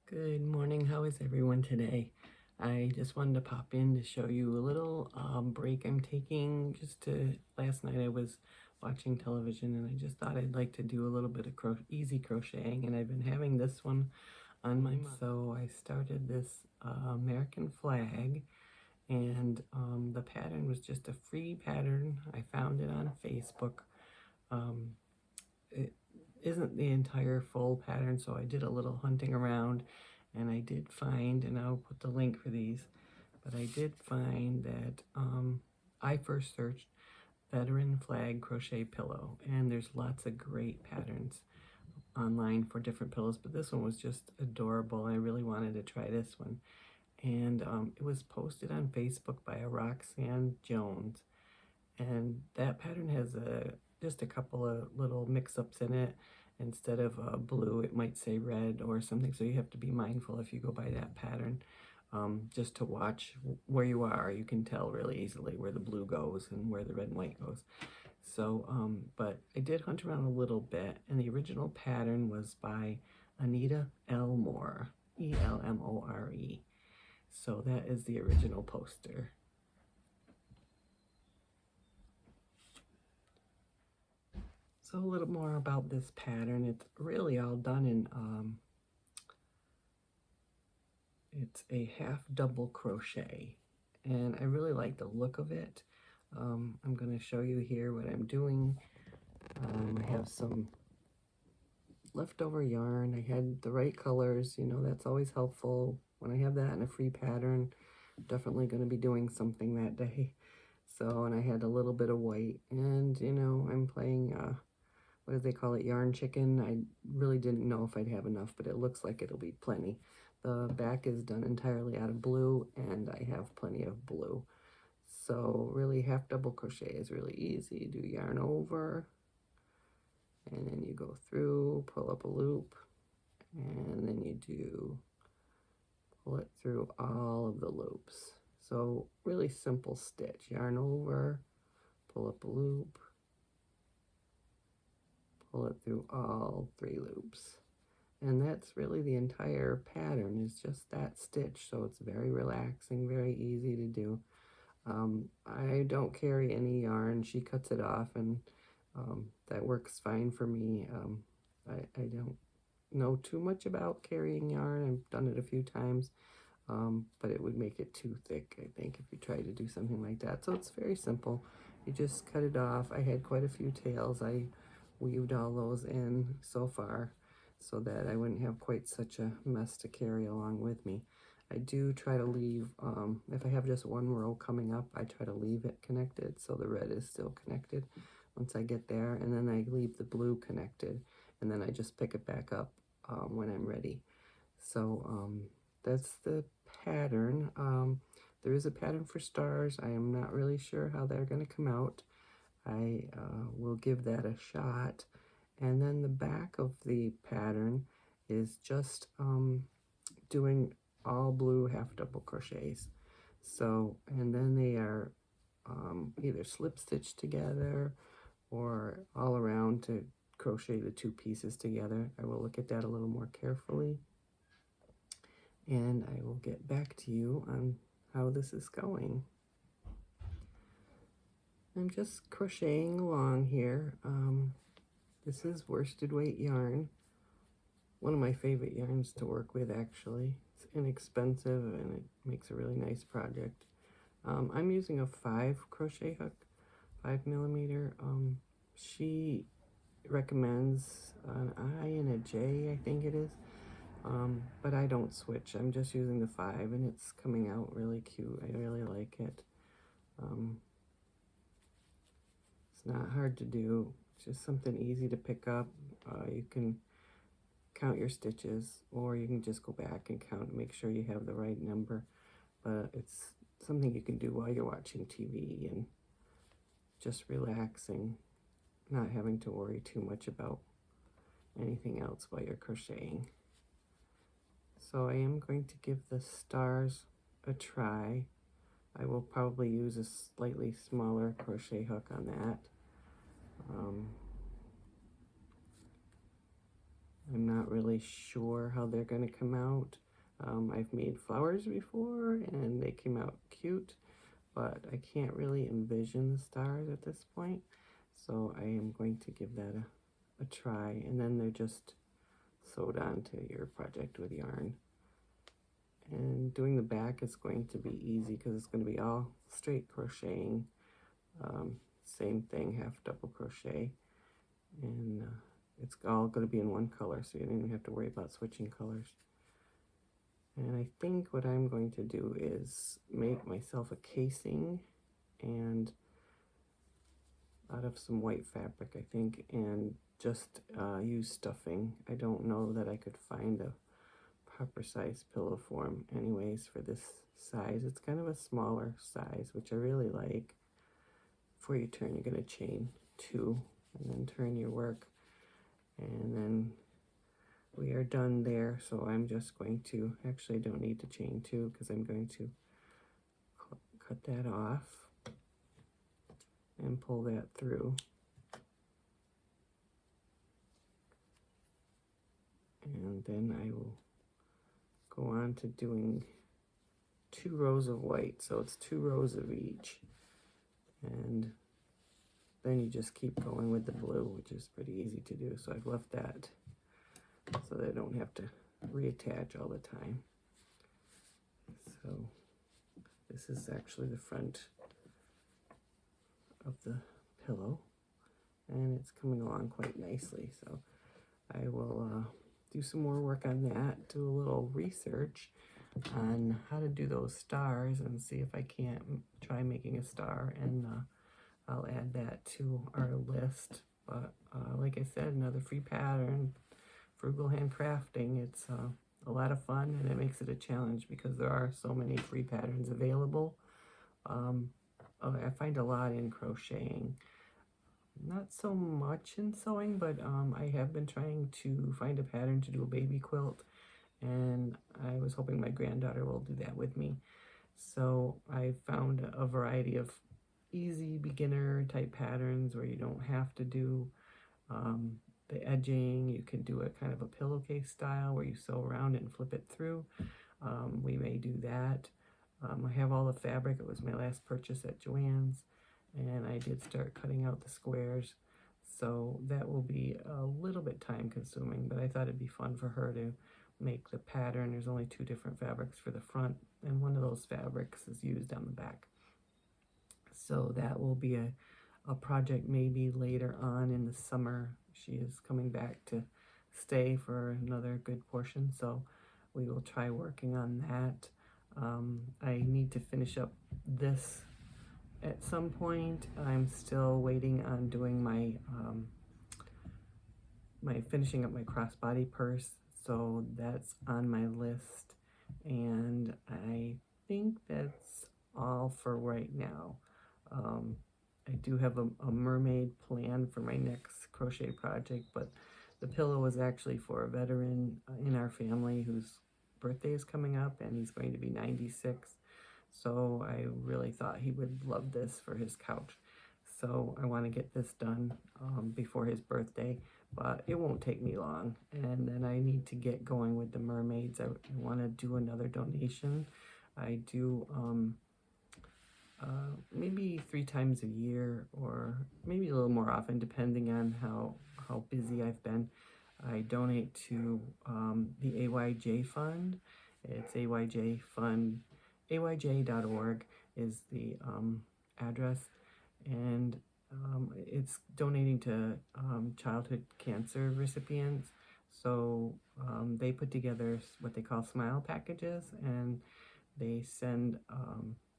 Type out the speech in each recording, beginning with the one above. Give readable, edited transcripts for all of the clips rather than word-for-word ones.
Good morning. How is everyone today? I just wanted to pop in to show you a little break I'm taking. Last night I was watching television and I just thought I'd like to do a little bit of easy crocheting, and I've been having this one on my mind. So I started this American flag, and the pattern was just a free pattern. I found it on Facebook. Um, it isn't the entire full pattern, so I did a little hunting around, and I did find, and I'll put the link for these, but I did find that I first searched veteran flag crochet pillow, and there's lots of great patterns online for different pillows, but this one was just adorable. I really wanted to try this one, and it was posted on Facebook by a Roxanne Jones, and that pattern has just a couple of little mix-ups in it. Instead of blue, it might say red or something, so you have to be mindful if you go by that pattern. Just to watch where you are, you can tell really easily where the blue goes and where the red and white goes. So, but I did hunt around a little bit, and the original pattern was by Anita Elmore, Elmore. So that is the original poster. So a little more about this pattern. It's really all done in, it's a half double crochet, and I really like the look of it. I'm going to show you here what I'm doing. I have some leftover yarn. I had the right colors, that's always helpful. When I have that in a free pattern, I'm definitely going to be doing something that day. So, and I had a little bit of white, and I'm playing what do they call it, yarn chicken. I really didn't know if I'd have enough, but it looks like it'll be plenty. The back is done entirely out of blue, and I have plenty of blue. So really half double crochet is really easy. You do yarn over, and then you go through, pull up a loop, and then you do pull it through all of the loops. So really simple stitch. Yarn over, pull up a loop, pull it through all 3 loops. And that's really the entire pattern, is just that stitch. So it's very relaxing, very easy to do. I don't carry any yarn. She cuts it off, and that works fine for me. I don't know too much about carrying yarn. I've done it a few times, but it would make it too thick, I think, if you try to do something like that. So it's very simple. You just cut it off. I had quite a few tails. I weaved all those in so far, so that I wouldn't have quite such a mess to carry along with me. I do try to leave, if I have just one row coming up, I try to leave it connected so the red is still connected once I get there, and then I leave the blue connected, and then I just pick it back up when I'm ready. So that's the pattern. There is a pattern for stars. I am not really sure how they're going to come out. I will give that a shot. And then the back of the pattern is just doing all blue half double crochets. So, and then they are either slip stitched together or all around to crochet the 2 pieces together. I will look at that a little more carefully, and I will get back to you on how this is going. I'm just crocheting along here. This is worsted weight yarn, one of my favorite yarns to work with, actually. It's inexpensive and it makes a really nice project. I'm using a 5 crochet hook, 5mm. She recommends an I and a J, I think it is, but I don't switch. I'm just using the 5, and it's coming out really cute. I really like it. It's not hard to do. It's just something easy to pick up. You can count your stitches, or you can just go back and count, make sure you have the right number. But it's something you can do while you're watching TV and just relaxing, not having to worry too much about anything else while you're crocheting. So I am going to give the stars a try. I will probably use a slightly smaller crochet hook on that. I'm not really really sure how they're going to come out. I've made flowers before and they came out cute, but I can't really envision the stars at this point. So I am going to give that a try, and then they're just sewed onto your project with yarn. And doing the back is going to be easy because it's going to be all straight crocheting. Same thing, half double crochet, and it's all going to be in one color, so you don't even have to worry about switching colors. And I think what I'm going to do is make myself a casing, and out of some white fabric, I think, and just use stuffing. I don't know that I could find a proper size pillow form anyways for this size. It's kind of a smaller size, which I really like. Before you turn, you're going to chain 2 and then turn your work, and then we are done there. So I'm just going to, actually I don't need to chain 2 because I'm going to cut that off and pull that through. And then I will go on to doing 2 rows of white, so it's 2 rows of each, and then you just keep going with the blue, which is pretty easy to do. So I've left that so that I don't have to reattach all the time. So this is actually the front of the pillow, and it's coming along quite nicely. So I will do some more work on that, do a little research on how to do those stars, and see if I can't try making a star, and I'll add that to our list. But like I said, another free pattern, Frugal Handcrafting. It's a lot of fun, and it makes it a challenge because there are so many free patterns available. I find a lot in crocheting, not so much in sewing, but I have been trying to find a pattern to do a baby quilt, and I was hoping my granddaughter will do that with me. So I found a variety of easy beginner type patterns where you don't have to do the edging. You can do it kind of a pillowcase style where you sew around it and flip it through. We may do that. I have all the fabric. It was my last purchase at Joann's, and I did start cutting out the squares, so that will be a little bit time consuming, but I thought it'd be fun for her to make the pattern. There's only 2 different fabrics for the front, and one of those fabrics is used on the back. So that will be a project maybe later on in the summer. She is coming back to stay for another good portion, so we will try working on that. I need to finish up this at some point. I'm still waiting on doing my finishing up my crossbody purse, so that's on my list, and I think that's all for right now. I do have a mermaid plan for my next crochet project, but the pillow was actually for a veteran in our family whose birthday is coming up, and he's going to be 96. So I really thought he would love this for his couch. So I want to get this done before his birthday, but it won't take me long. And then I need to get going with the mermaids. I want to do another donation. I do maybe 3 times a year, or maybe a little more often, depending on how busy I've been. I donate to the AYJ Fund. It's AYJ Fund. AYJ.org is the address, and it's donating to childhood cancer recipients. So they put together what they call smile packages, and they send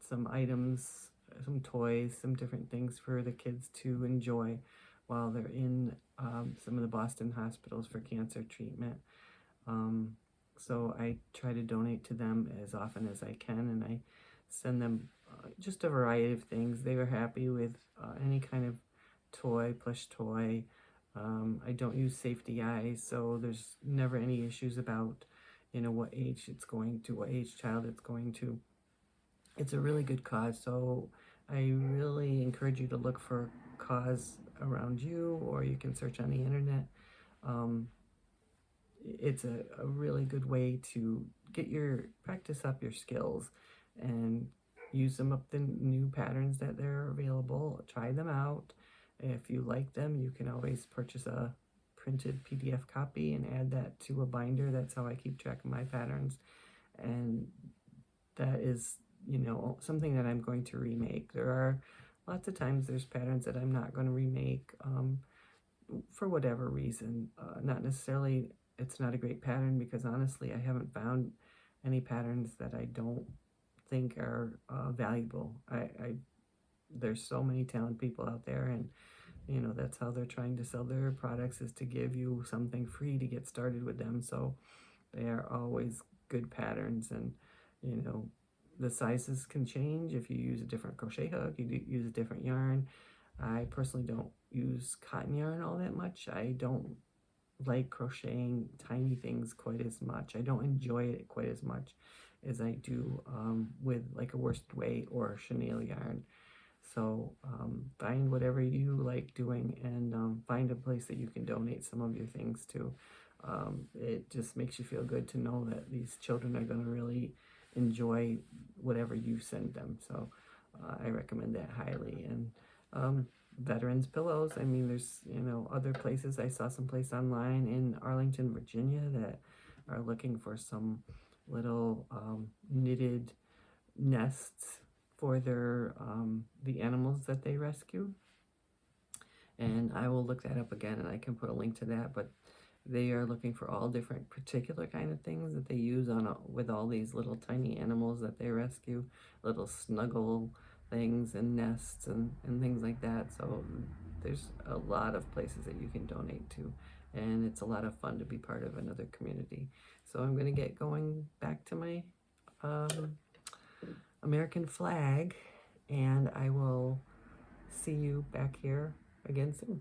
some items, some toys, some different things for the kids to enjoy while they're in some of the Boston hospitals for cancer treatment. So I try to donate to them as often as I can, and I send them just a variety of things. They were happy with any kind of toy, plush toy. I don't use safety eyes, so there's never any issues about, what age it's going to, what age child it's going to. It's a really good cause, so I really encourage you to look for cause around you, or you can search on the internet. it's a really good way to practice up your skills and use some of the new patterns that they're available. Try them out. If you like them, you can always purchase a printed PDF copy and add that to a binder. That's how I keep track of my patterns. And that is, something that I'm going to remake. There are lots of times there's patterns that I'm not going to remake for whatever reason. Not necessarily it's not a great pattern, because honestly I haven't found any patterns that I don't think are valuable. There's so many talented people out there, and that's how they're trying to sell their products, is to give you something free to get started with them. So they are always good patterns, and the sizes can change if you use a different crochet hook, you use a different yarn. I personally don't use cotton yarn all that much. I don't like crocheting tiny things quite as much. I don't enjoy it quite as much as I do with like a worsted weight or chenille yarn. So find whatever you like doing, and find a place that you can donate some of your things to. It just makes you feel good to know that these children are going to really enjoy whatever you send them. So I recommend that highly. And veterans pillows, I mean, there's other places. I saw some place online in Arlington, Virginia, that are looking for some little knitted nests for their the animals that they rescue. And I will look that up again, and I can put a link to that. But they are looking for all different particular kind of things that they use with all these little tiny animals that they rescue, little snuggle things and nests and things like that. So there's a lot of places that you can donate to, and it's a lot of fun to be part of another community. So I'm going to get going back to my American flag, and I will see you back here again soon.